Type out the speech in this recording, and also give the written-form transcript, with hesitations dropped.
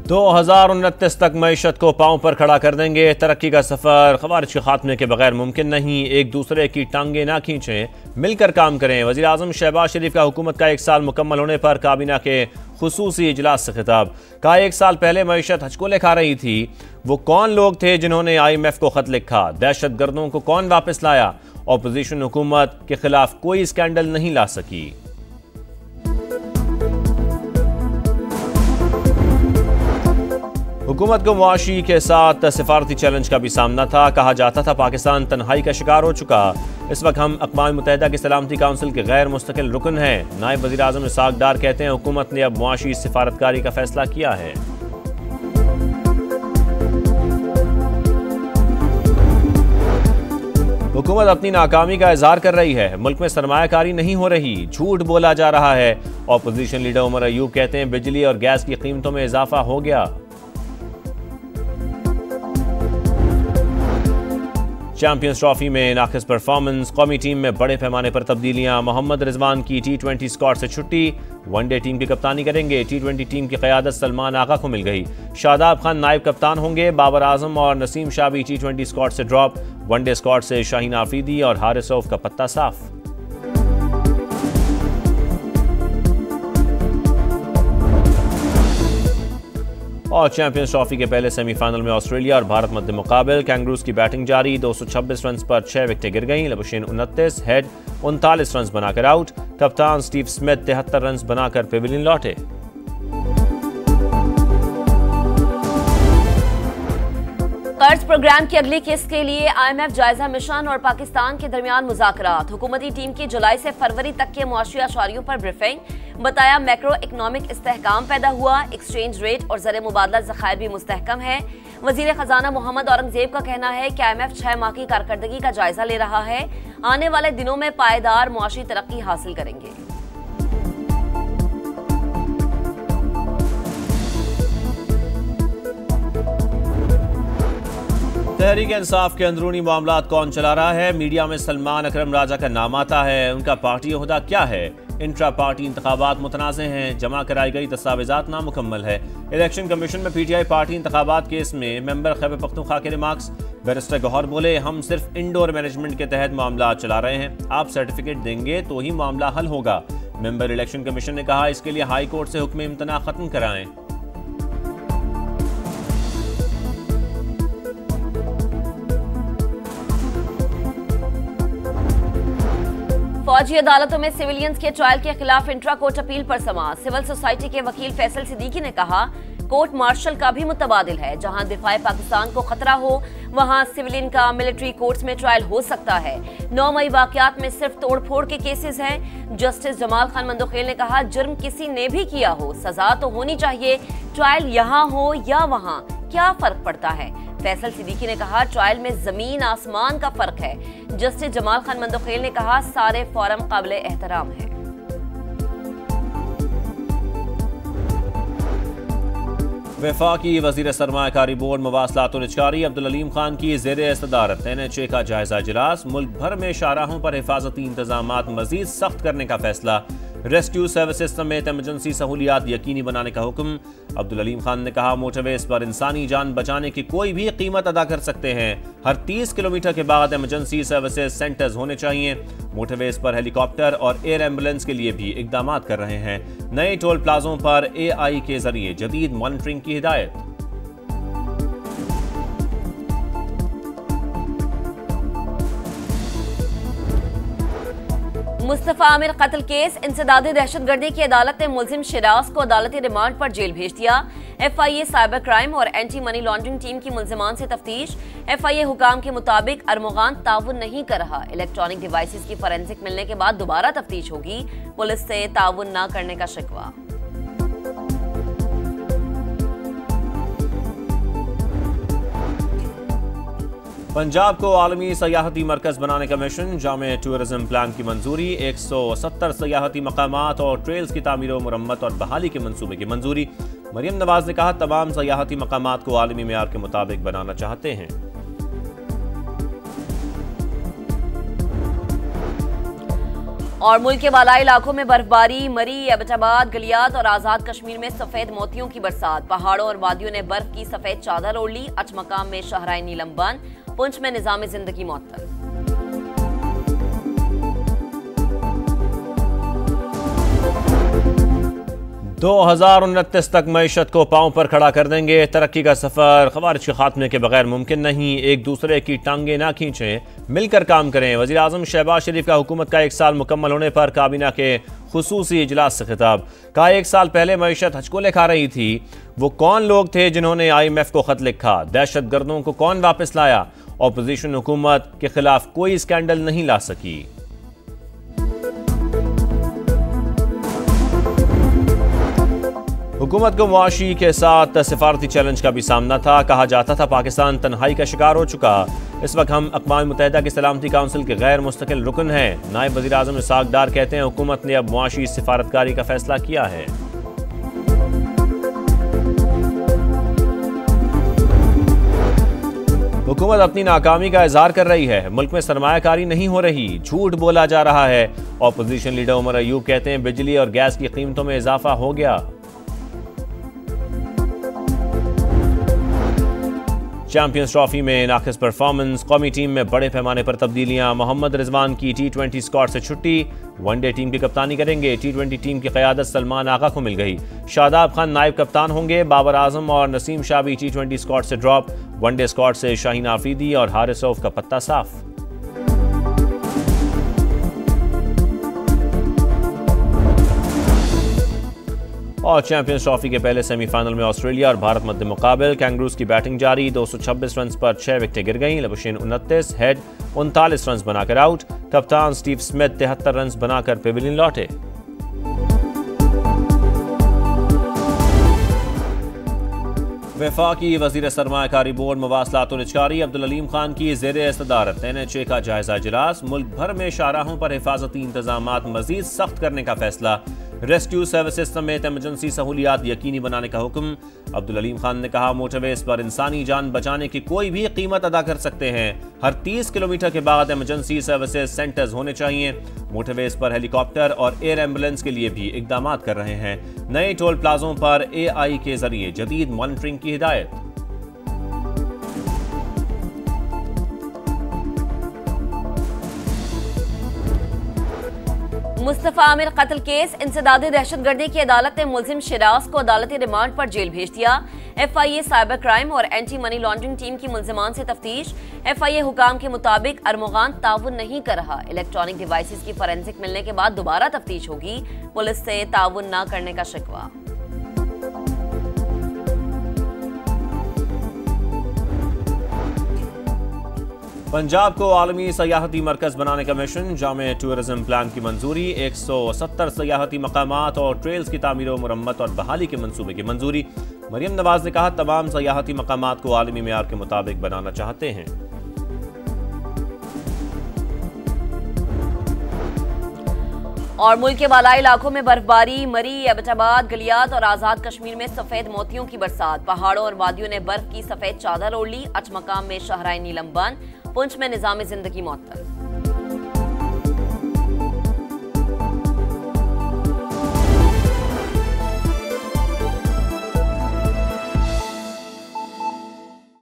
2029 तक मईशत को पांव पर खड़ा कर देंगे। तरक्की का सफर खवारिज के खात्मे के बगैर मुमकिन नहीं। एक दूसरे की टांगे ना खींचें, मिलकर काम करें। वज़ीर आज़म शहबाज शरीफ का हुकूमत का 1 साल मुकम्मल होने पर काबीना के खुसूसी इजलास से खिताब। कहा 1 साल पहले मईशत हचकोले खा रही थी। वो कौन लोग थे जिन्होंने IMF को खत लिखा? दहशत गर्दों को कौन वापस लाया? ऑपोजिशन हुकूमत के खिलाफ कोई स्कैंडल नहीं ला सकी। हुकूमत को मुआशी के साथ सिफारती चैलेंज का भी सामना था। कहा जाता था पाकिस्तान तन्हाई का शिकार हो चुका। इस वक्त हम अक़वाम मुत्तहिदा की सलामती काउंसिल के गैर मुस्तकिल रुकन हैं। नायब वज़ीर आज़म इसाक डार कहते हैं हुकूमत ने अब मुआशी सिफारतकारी का फैसला किया है। हुकूमत अपनी नाकामी का इजहार कर रही है। मुल्क में सरमायाकारी नहीं हो रही, झूठ बोला जा रहा है। ऑपोजिशन लीडर उमर अयूब कहते हैं बिजली और गैस की कीमतों में इजाफा हो गया। चैंपियंस ट्रॉफी में नाक़िस परफॉर्मेंस, कौमी टीम में बड़े पैमाने पर तब्दीलियां। मोहम्मद रिजवान की T20 स्क्वाड से छुट्टी, वनडे टीम की कप्तानी करेंगे। T20 टीम की क़यादत सलमान आगा को मिल गई। शादाब खान नायब कप्तान होंगे। बाबर आजम और नसीम शाह भी T20 स्क्वाड से ड्रॉप। वनडे स्क्वाड से शाहीन आफरीदी और हारिस रऊफ का पत्ता साफ। और चैंपियंस ट्रॉफी के पहले सेमीफाइनल में ऑस्ट्रेलिया और भारत मध्य मुकाबल। कैंगरूज की बैटिंग जारी। 226 रन पर 6 विकेटें गिर गईं। लबुशेन 29, हेड 39 रन बनाकर आउट। कप्तान स्टीव स्मिथ 73 रन बनाकर पेविलियन लौटे। कर्ज प्रोग्राम की अगली किस्त के लिए IMF जायजा मिशन और पाकिस्तान के दरमियान मुज़ाकरात। हुकूमती टीम की जुलाई से फरवरी तक के मुआशी अशारियों पर ब्रीफिंग। बताया मैक्रो इकनॉमिक इस्तेहकाम पैदा हुआ। एक्सचेंज रेट और ज़र मुबादला ज़खायर भी मुस्तहकम है। वज़ीर ख़जाना मोहम्मद औरंगजेब का कहना है कि IMF 6 माह की कारकर्दगी का जायजा ले रहा है। आने वाले दिनों में पायदार मुआशी तरक्की हासिल करेंगे। तहरीक इंसाफ के अंदरूनी मामलात कौन चला रहा है? मीडिया में सलमान अकरम राजा का नाम आता है। उनका पार्टी ओहदा क्या है? इंट्रा पार्टी इंतखाबात मुतनाज़े हैं। जमा कराई गई दस्तावेजात नामुकम्मल है। इलेक्शन कमीशन में PTI पार्टी इंतखाबात केस में मेंबर खैबर पख्तूनख्वा के रिमार्क्स। बैरिस्टर गौहर बोले हम सिर्फ इंडोर मैनेजमेंट के तहत मामला चला रहे हैं। आप सर्टिफिकेट देंगे तो ही मामला हल होगा। मेंबर इलेक्शन कमीशन ने कहा इसके लिए हाई कोर्ट से हुक्म इम्तना खत्म कराएं। फौजी अदालतों में सिविलियंस के ट्रायल के खिलाफ इंट्रा कोर्ट अपील पर समाअत। सिविल सोसाइटी के वकील फैसल सिद्दीकी ने कहा कोर्ट मार्शल का भी मुतबादिल है। जहां दिफाए पाकिस्तान को खतरा हो वहां सिविलियन का मिलिट्री कोर्ट्स में ट्रायल हो सकता है। 9 मई वाकयात में सिर्फ तोड़फोड़ के केसेस हैं। जस्टिस जमाल खान मंदोखेल ने कहा जुर्म किसी ने भी किया हो सजा तो होनी चाहिए। ट्रायल यहाँ हो या वहां क्या फर्क पड़ता है? फैसल सिद्दीकी ने कहा ट्रायल में जमीन आसमान का फर्क है। जस्टिस जमाल खान मंदोखेल ने कहा सारे फोरम काबिले एहतराम है। वफाकी वज़ीर सरमायाकारी बोर्ड मवासलात और इजकारी अब्दुल अलीम खान की ज़ेरे सदारत NHA का जायजा इजलास। मुल्क भर में शाहराहों पर हिफाजती इंतजामात मजीद सख्त करने का फैसला। रेस्क्यू सर्विसेज समेत एमरजेंसी सहूलियात यकीनी बनाने का हुक्म। अब्दुल अलीम खान ने कहा मोटरवेज पर इंसानी जान बचाने की कोई भी कीमत अदा कर सकते हैं। हर 30 किलोमीटर के बाद एमरजेंसी सर्विसेज सेंटर्स होने चाहिए। मोटरवेज पर हेलीकॉप्टर और एयर एम्बुलेंस के लिए भी इकदाम कर रहे हैं। नए टोल प्लाजों पर AI के जरिए जदीद मॉनिटरिंग की हिदायत। मुस्तफा आमिर कत्ल केस इंसदादी दहशतगर्दी की अदालत ने मुलजिम शिराज को अदालती रिमांड पर जेल भेज दिया। FIA साइबर क्राइम और एंटी मनी लॉन्ड्रिंग टीम की मुलजिमान से तफ्तीश। FIA हुकाम के मुताबिक अरमुगान ताउन नहीं कर रहा। इलेक्ट्रॉनिक डिवाइसेस की फॉरेंसिक मिलने के बाद दोबारा तफ्तीश होगी। पुलिस से ताउन न करने का शिकवा। पंजाब को आलमी सयाहती मरकज बनाने का मिशन। जामे टूरिज्म प्लान की मंजूरी। 170 सयाहती मकामात और ट्रेल्स की तामीर मुरम्मत और बहाली के मंसूबे की मंजूरी। मरियम नवाज ने कहा तमाम सयाहती मकामात को आलमी मेयार के मुताबिक बनाना चाहते हैं। और मुल्क के बालाई इलाकों में बर्फबारी, मरी, एबटाबाद, गलियात और आजाद कश्मीर में सफेद मोतियों की बरसात। पहाड़ों और वादियों ने बर्फ की सफेद चादर ओढ़ ली। अचमकाम में शाहराए नीलम बंद, पुंछ में निजाम जिंदगी मुअत्तल। 2029 तक मईशत को पांव पर खड़ा कर देंगे। तरक्की का सफर खवारिज के खात्मे के बगैर मुमकिन नहीं। एक दूसरे की टांगे ना खींचें, मिलकर काम करें। वजीर आजम शहबाज शरीफ का हुकूमत का 1 साल मुकम्मल होने पर काबीना के खुसूसी इजलास से खिताब। कहा 1 साल पहले मईशत हचकोले खा रही थी। वो कौन लोग थे जिन्होंने IMF को खत लिखा? दहशत गर्दों को कौन वापस लाया? ऑपोजिशन हुकूमत के खिलाफ कोई स्कैंडल नहीं ला सकी। हुकूमत को मुआशी के साथ सिफारती चैलेंज का भी सामना था। कहा जाता था पाकिस्तान तन्हाई का शिकार हो चुका। इस वक्त हम अक़वाम मुत्तहिदा की सलामती काउंसिल के गैर मुस्तकिल रुकन हैं। नायब वज़ीर आज़म इसाक डार कहते हैं हुकूमत ने अब मुआशी सिफारतकारी का फैसला किया है। हुकूमत अपनी नाकामी का इजहार कर रही है। मुल्क में सरमायाकारी नहीं हो रही, झूठ बोला जा रहा है। ऑपोजिशन लीडर उमर अयूब कहते हैं बिजली और गैस की कीमतों में इजाफा हो गया। चैंपियंस ट्रॉफी में नाकिस परफॉर्मेंस, कौमी टीम में बड़े पैमाने पर तब्दीलियां। मोहम्मद रिजवान की T20 स्क्वाड से छुट्टी, वनडे टीम की कप्तानी करेंगे। T20 टीम की क़यादत सलमान आगा को मिल गई। शादाब खान नायब कप्तान होंगे। बाबर आजम और नसीम शाह भी T20 स्क्वाड से ड्रॉप। वनडे स्क्वाड से शाहीन आफरीदी और हारिस रऊफ का पत्ता साफ। और चैंपियंस ट्रॉफी के पहले सेमीफाइनल में ऑस्ट्रेलिया और भारत मध्य मुकाबले। कैंगरूज की बैटिंग जारी। 226 रन पर 6 विकेटें गिर गईं। लबुशेन 29, हेड 39 रन बनाकर आउट। कप्तान स्टीव स्मिथ 73 रन बनाकर पेविलियन लौटे। वफाकी वज़ीर सरमायाकारी बोर्ड मवासलात और निजकारी अब्दुल अलीम खान की ज़ेरे सदारत NHA का जायजा इजलास। मुल्क भर में शाहराहों पर हिफाजती इंतजामात मजीद सख्त करने का फैसला। रेस्क्यू सर्विसेज समेत एमरजेंसी सहूलियात यकीनी बनाने का हुक्म। अब्दुल अलीम खान ने कहा मोटरवेज पर इंसानी जान बचाने की कोई भी कीमत अदा कर सकते हैं। हर 30 किलोमीटर के बाद एमरजेंसी सर्विसेज सेंटर्स होने चाहिए। मोटरवेज पर हेलीकॉप्टर और एयर एम्बुलेंस के लिए भी इकदाम कर रहे हैं। नए टोल प्लाजों पर AI के जरिए जदीद मॉनिटरिंग की हिदायत। मुस्तफा आमिर कत्ल केस, इंसदादी दहशतगर्दी की अदालत ने मुलजिम शिराज को अदालती रिमांड पर जेल भेज दिया। FIA साइबर क्राइम और एंटी मनी लॉन्ड्रिंग टीम की मुलजिमान से तफ्तीश। FIA हुकाम के मुताबिक अरमुगान ताउन नहीं कर रहा। इलेक्ट्रॉनिक डिवाइसेस की फॉरेंसिक मिलने के बाद दोबारा तफ्तीश होगी। पुलिस से ताउन न करने का शिकवा। पंजाब को आलमी सयाहती मरकज बनाने का मिशन। जामे टूरिज्म प्लान की मंजूरी। 170 सयाहती मकामात और ट्रेल्स की तामीर व मुरम्मत और बहाली के मंसूबे की मंजूरी। मरियम नवाज ने कहा तमाम सयाहती मकामात को आलमी मेयार के मुताबिक बनाना चाहते हैं। और मुल्क के बालाई इलाकों में बर्फबारी, मरी, एबटाबाद, गलियात और आजाद कश्मीर में सफेद मोतियों की बरसात। पहाड़ों और वादियों ने बर्फ की सफेद चादर ओढ़ ली। अचमकाम में शाहराए नीलम बंद, पुंछ में निजाम जिंदगी मुअत्तल।